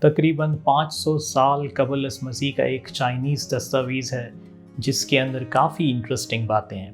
تقریباً 500 سال قبل از مسیح کا ایک چائنیز دستاویز ہے جس کے اندر کافی انٹرسٹنگ باتیں ہیں۔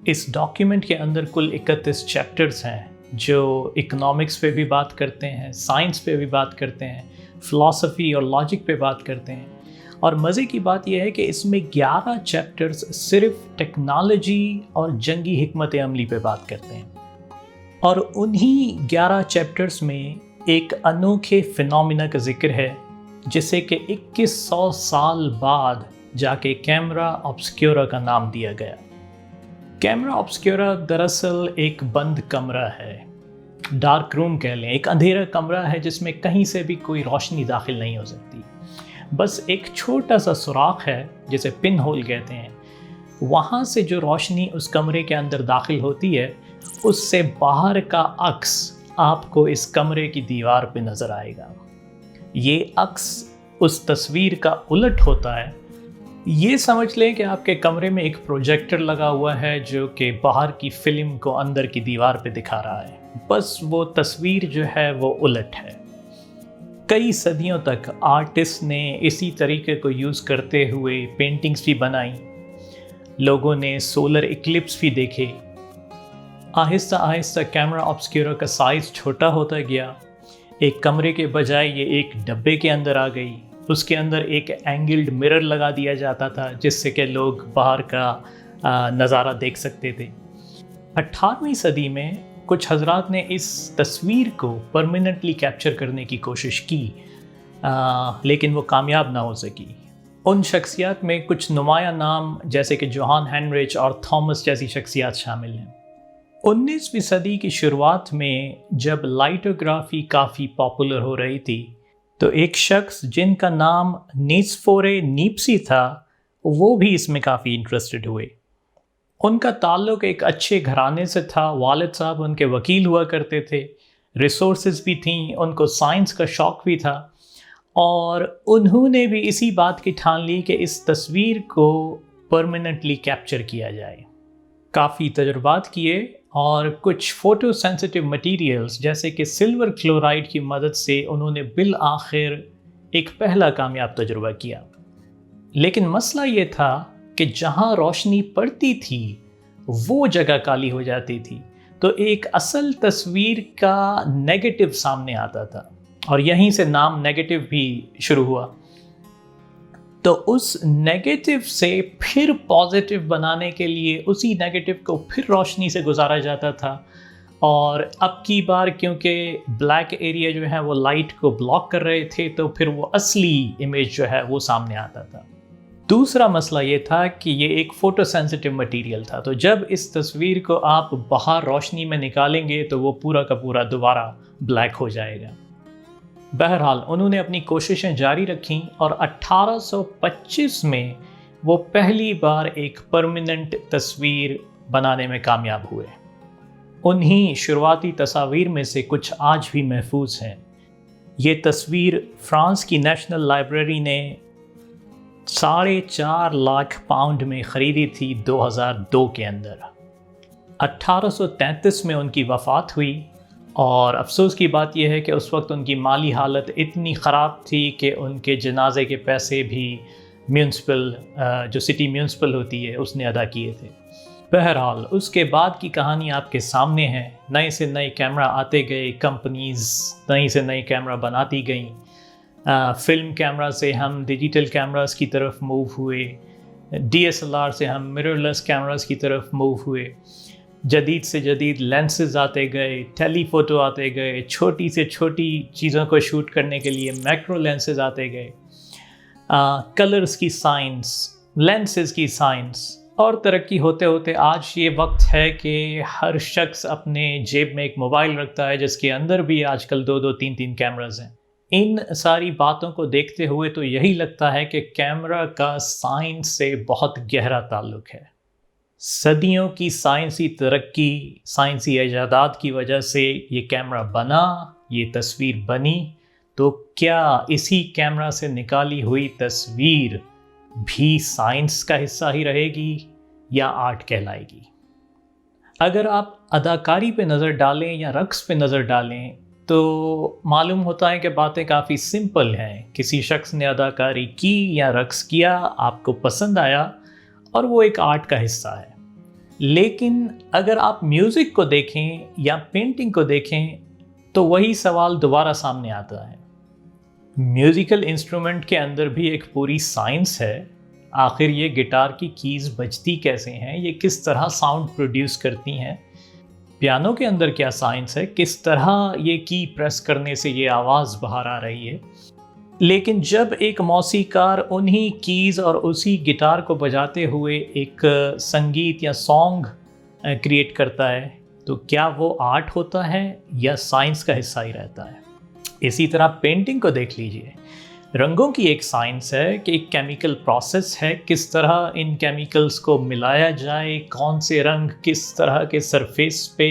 اس ڈاکیومنٹ کے اندر کل 31 چیپٹرز ہیں جو اکنامکس پہ بھی بات کرتے ہیں، سائنس پہ بھی بات کرتے ہیں، فلسفی اور لاجک پہ بات کرتے ہیں، اور مزے کی بات یہ ہے کہ اس میں 11 چیپٹرز صرف ٹیکنالوجی اور جنگی حکمت عملی پہ بات کرتے ہیں، اور انہی 11 چیپٹرز میں ایک انوکھے فنومینا کا ذکر ہے جسے کہ 2100 سال بعد جا کے کیمرا آبسکیورا کا نام دیا گیا۔ کیمرا آبسکیورا دراصل ایک بند کمرہ ہے، ڈارک روم کہہ لیں، ایک اندھیرا کمرہ ہے جس میں کہیں سے بھی کوئی روشنی داخل نہیں ہو سکتی، بس ایک چھوٹا سا سوراخ ہے جسے پن ہول کہتے ہیں، وہاں سے جو روشنی اس کمرے کے اندر داخل ہوتی ہے اس سے باہر کا عکس آپ کو اس کمرے کی دیوار پہ نظر آئے گا۔ یہ عکس اس تصویر کا الٹ ہوتا ہے۔ یہ سمجھ لیں کہ آپ کے کمرے میں ایک پروجیکٹر لگا ہوا ہے جو کہ باہر کی فلم کو اندر کی دیوار پہ دکھا رہا ہے، بس وہ تصویر جو ہے وہ الٹ ہے۔ کئی صدیوں تک آرٹسٹ نے اسی طریقے کو یوز کرتے ہوئے پینٹنگز بھی بنائیں، لوگوں نے سولر ایکلپس بھی دیکھے۔ آہستہ آہستہ کیمرا آبسکیورا کا سائز چھوٹا ہوتا گیا، ایک کمرے کے بجائے یہ ایک ڈبے کے اندر آ گئی، اس کے اندر ایک اینگلڈ مرر لگا دیا جاتا تھا جس سے کہ لوگ باہر کا نظارہ دیکھ سکتے تھے۔ 18ویں صدی میں کچھ حضرات نے اس تصویر کو پرماننٹلی کیپچر کرنے کی کوشش کی، لیکن وہ کامیاب نہ ہو سکی۔ ان شخصیات میں کچھ نمایاں نام جیسے کہ جوہان ہینریچ اور تھامس جیسی شخصیات شامل ہیں۔ 19ویں صدی کی شروعات میں جب لائٹوگرافی کافی پاپولر ہو رہی تھی تو ایک شخص جن کا نام نیسفورے نیپسی تھا وہ بھی اس میں کافی انٹرسٹڈ ہوئے۔ ان کا تعلق ایک اچھے گھرانے سے تھا، والد صاحب ان کے وکیل ہوا کرتے تھے، ریسورسز بھی تھیں، ان کو سائنس کا شوق بھی تھا، اور انہوں نے بھی اسی بات کی ٹھان لی کہ اس تصویر کو پرماننٹلی کیپچر کیا جائے۔ کافی تجربات کیے اور کچھ فوٹو سینسیٹیو مٹیریلز جیسے کہ سلور کلورائڈ کی مدد سے انہوں نے بالآخر ایک پہلا کامیاب تجربہ کیا۔ لیکن مسئلہ یہ تھا کہ جہاں روشنی پڑتی تھی وہ جگہ کالی ہو جاتی تھی، تو ایک اصل تصویر کا نیگیٹو سامنے آتا تھا، اور یہیں سے نام نیگیٹو بھی شروع ہوا۔ تو اس نیگیٹو سے پھر پازیٹیو بنانے کے لیے اسی نیگیٹو کو پھر روشنی سے گزارا جاتا تھا، اور اب کی بار کیونکہ بلیک ایریا جو ہے وہ لائٹ کو بلاک کر رہے تھے تو پھر وہ اصلی امیج جو ہے وہ سامنے آتا تھا۔ دوسرا مسئلہ یہ تھا کہ یہ ایک فوٹو سینسیٹیو مٹیریل تھا، تو جب اس تصویر کو آپ باہر روشنی میں نکالیں گے تو وہ پورا کا پورا دوبارہ بلیک ہو جائے گا۔ بہرحال انہوں نے اپنی کوششیں جاری رکھیں اور 1825 میں وہ پہلی بار ایک پرماننٹ تصویر بنانے میں کامیاب ہوئے۔ انہی شروعاتی تصاویر میں سے کچھ آج بھی محفوظ ہیں۔ یہ تصویر فرانس کی نیشنل لائبریری نے 4.5 لاکھ پاؤنڈ میں خریدی تھی 2002 کے اندر۔ 1833 میں ان کی وفات ہوئی، اور افسوس کی بات یہ ہے کہ اس وقت ان کی مالی حالت اتنی خراب تھی کہ ان کے جنازے کے پیسے بھی میونسپل جو سٹی میونسپل ہوتی ہے اس نے ادا کیے تھے۔ بہرحال اس کے بعد کی کہانی آپ کے سامنے ہے، نئے سے نئے کیمرہ آتے گئے، کمپنیز نئی سے نئی کیمرہ بناتی گئیں، فلم کیمرہ سے ہم ڈیجیٹل کیمراز کی طرف موو ہوئے، DSLR سے ہم مررلیس کیمراز کی طرف موو ہوئے، جدید سے جدید لینسز آتے گئے، ٹیلی فوٹو آتے گئے، چھوٹی سے چھوٹی چیزوں کو شوٹ کرنے کے لیے میکرو لینسز آتے گئے، کلرز کی سائنس، لینسز کی سائنس، اور ترقی ہوتے ہوتے آج یہ وقت ہے کہ ہر شخص اپنے جیب میں ایک موبائل رکھتا ہے جس کے اندر بھی آج کل 2 3 کیمراز ہیں۔ ان ساری باتوں کو دیکھتے ہوئے تو یہی لگتا ہے کہ کیمرہ کا سائنس سے بہت گہرا تعلق ہے۔ صدیوں کی سائنسی ترقی، سائنسی ایجادات کی وجہ سے یہ کیمرہ بنا، یہ تصویر بنی، تو کیا اسی کیمرہ سے نکالی ہوئی تصویر بھی سائنس کا حصہ ہی رہے گی یا آرٹ کہلائے گی؟ اگر آپ اداکاری پہ نظر ڈالیں یا رقص پہ نظر ڈالیں تو معلوم ہوتا ہے کہ باتیں کافی سمپل ہیں. کسی شخص نے اداکاری کی یا رقص کیا، آپ کو پسند آیا اور وہ ایک آرٹ کا حصہ ہے. لیکن اگر آپ میوزک کو دیکھیں یا پینٹنگ کو دیکھیں تو وہی سوال دوبارہ سامنے آتا ہے. میوزیکل انسٹرومنٹ کے اندر بھی ایک پوری سائنس ہے. آخر یہ گٹار کی کیز بجتی کیسے ہیں، یہ کس طرح ساؤنڈ پروڈیوس کرتی ہیں. پیانو کے اندر کیا سائنس ہے، کس طرح یہ کی پریس کرنے سے یہ آواز باہر آ رہی ہے. لیکن جب ایک موسیقار انہی کیز اور اسی گٹار کو بجاتے ہوئے ایک سنگیت یا سانگ کریٹ کرتا ہے تو کیا وہ آرٹ ہوتا ہے یا سائنس کا حصہ ہی رہتا ہے. اسی طرح پینٹنگ کو دیکھ لیجئے. رنگوں کی ایک سائنس ہے کہ ایک کیمیکل پروسیس ہے، کس طرح ان کیمیکلز کو ملایا جائے، کون سے رنگ کس طرح کے سرفیس پہ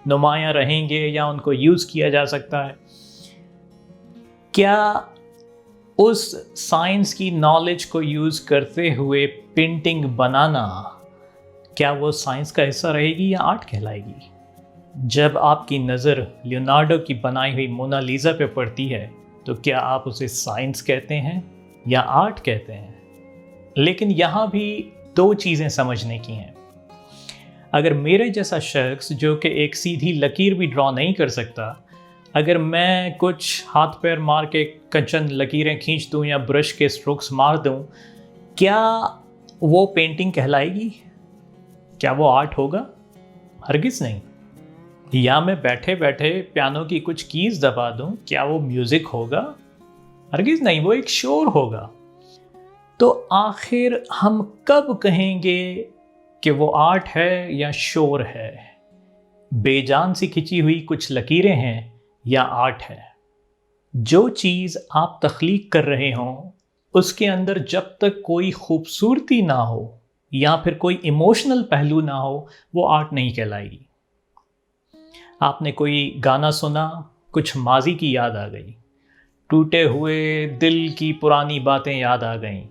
نمایاں رہیں گے یا ان کو یوز کیا جا سکتا ہے. کیا اس سائنس کی نالج کو یوز کرتے ہوئے پینٹنگ بنانا، کیا وہ سائنس کا حصہ رہے گی یا آرٹ کہلائے گی؟ جب آپ کی نظر لیونارڈو کی بنائی ہوئی مونا لیزا پہ پڑتی ہے تو کیا آپ اسے سائنس کہتے ہیں یا آرٹ کہتے ہیں؟ لیکن یہاں بھی دو چیزیں سمجھنے کی ہیں. اگر میرے جیسا شخص جو کہ ایک سیدھی لکیر بھی ڈرا نہیں کر سکتا، اگر میں کچھ ہاتھ پیر مار کے چند لکیریں کھینچ دوں یا برش کے اسٹروکس مار دوں، کیا وہ پینٹنگ کہلائے گی؟ کیا وہ آرٹ ہوگا؟ ہرگز نہیں. یا میں بیٹھے بیٹھے پیانو کی کچھ کیز دبا دوں، کیا وہ میوزک ہوگا؟ ہرگز نہیں، وہ ایک شور ہوگا. تو آخر ہم کب کہیں گے کہ وہ آرٹ ہے یا شور ہے؟ بے جان سی کھچی ہوئی کچھ لکیریں ہیں یا آرٹ ہے؟ جو چیز آپ تخلیق کر رہے ہوں اس کے اندر جب تک کوئی خوبصورتی نہ ہو یا پھر کوئی ایموشنل پہلو نہ ہو، وہ آرٹ نہیں کہلائے گی. آپ نے کوئی گانا سنا، کچھ ماضی کی یاد آ گئی، ٹوٹے ہوئے دل کی پرانی باتیں یاد آ گئیں،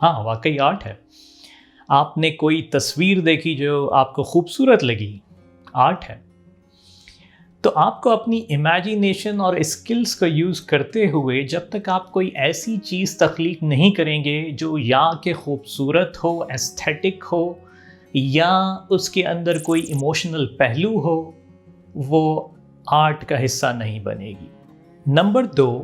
ہاں واقعی آرٹ ہے. آپ نے کوئی تصویر دیکھی جو آپ کو خوبصورت لگی، آرٹ ہے. تو آپ کو اپنی امیجینیشن اور اسکلز کو یوز کرتے ہوئے جب تک آپ کوئی ایسی چیز تخلیق نہیں کریں گے جو یا کہ خوبصورت ہو، ایستھیٹک ہو، یا اس کے اندر کوئی ایموشنل پہلو ہو، وہ آرٹ کا حصہ نہیں بنے گی. نمبر 2،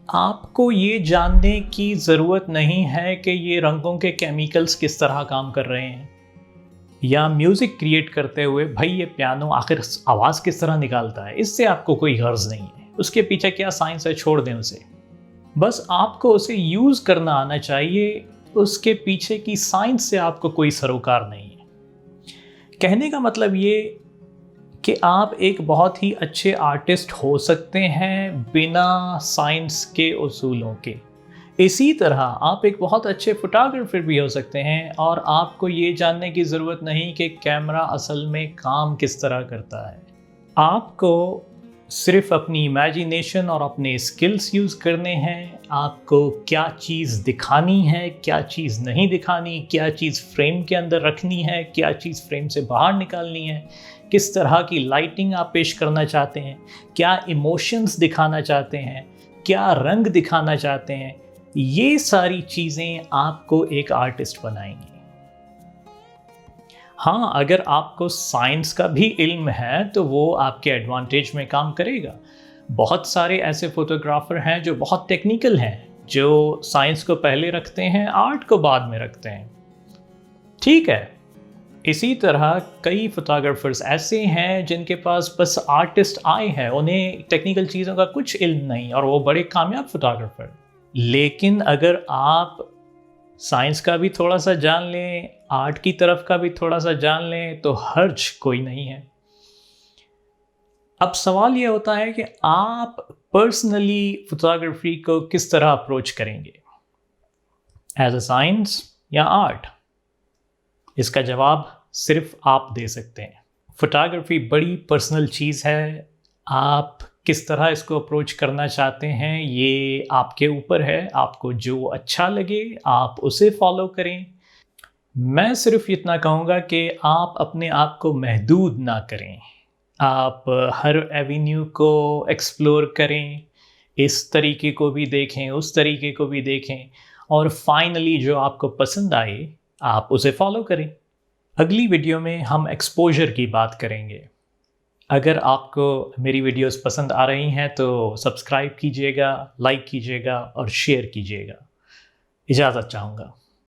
آپ کو یہ جاننے کی ضرورت نہیں ہے کہ یہ رنگوں کے کیمیکلز کس طرح کام کر رہے ہیں، یا میوزک کریٹ کرتے ہوئے بھائی یہ پیانو آخر آواز کس طرح نکالتا ہے. اس سے آپ کو کوئی غرض نہیں ہے. اس کے پیچھے کیا سائنس ہے چھوڑ دیں اسے. بس آپ کو اسے یوز کرنا آنا چاہیے. اس کے پیچھے کی سائنس سے آپ کو کوئی سروکار نہیں ہے. کہنے کا مطلب یہ کہ آپ ایک بہت ہی اچھے آرٹسٹ ہو سکتے ہیں بنا سائنس کے اصولوں کے. اسی طرح آپ ایک بہت اچھے فوٹوگرافر بھی ہو سکتے ہیں اور آپ کو یہ جاننے کی ضرورت نہیں کہ کیمرہ اصل میں کام کس طرح کرتا ہے. آپ کو صرف اپنی امیجینیشن اور اپنے اسکلز یوز کرنے ہیں. آپ کو کیا چیز دکھانی ہے، کیا چیز نہیں دکھانی، کیا چیز فریم کے اندر رکھنی ہے، کیا چیز فریم سے باہر نکالنی ہے، کس طرح کی لائٹنگ آپ پیش کرنا چاہتے ہیں، کیا ایموشنز دکھانا چاہتے ہیں، کیا رنگ دکھانا چاہتے ہیں. یہ ساری چیزیں آپ کو ایک آرٹسٹ بنائیں گی. ہاں اگر آپ کو سائنس کا بھی علم ہے تو وہ آپ کے ایڈوانٹیج میں کام کرے گا. بہت سارے ایسے فوٹوگرافر ہیں جو بہت ٹیکنیکل ہیں، جو سائنس کو پہلے رکھتے ہیں، آرٹ کو بعد میں رکھتے ہیں. ٹھیک ہے. اسی طرح کئی فوٹوگرافرز ایسے ہیں جن کے پاس بس آرٹسٹ آئے ہیں، انہیں ٹیکنیکل چیزوں کا کچھ علم نہیں اور وہ بڑے کامیاب فوٹوگرافر. لیکن اگر آپ سائنس کا بھی تھوڑا سا جان لیں، آرٹ کی طرف کا بھی تھوڑا سا جان لیں تو حرج کوئی نہیں ہے. اب سوال یہ ہوتا ہے کہ آپ پرسنلی فوٹوگرافی کو کس طرح اپروچ کریں گے، ایز اے سائنس یا آرٹ؟ اس کا جواب صرف آپ دے سکتے ہیں. فوٹوگرافی بڑی پرسنل چیز ہے. آپ کس طرح اس کو اپروچ کرنا چاہتے ہیں یہ آپ کے اوپر ہے. آپ کو جو اچھا لگے آپ اسے فالو کریں. میں صرف اتنا کہوں گا کہ آپ اپنے آپ کو محدود نہ کریں. آپ ہر ایونیو کو ایکسپلور کریں، اس طریقے کو بھی دیکھیں، اس طریقے کو بھی دیکھیں، اور فائنلی جو آپ کو پسند آئے آپ اسے فالو کریں۔ اگلی ویڈیو میں ہم ایکسپوجر کی بات کریں گے۔ اگر آپ کو میری ویڈیوز پسند آ رہی ہیں تو سبسکرائب کیجیے گا، لائک کیجیے گا اور شیئر کیجیے گا۔ اجازت چاہوں گا۔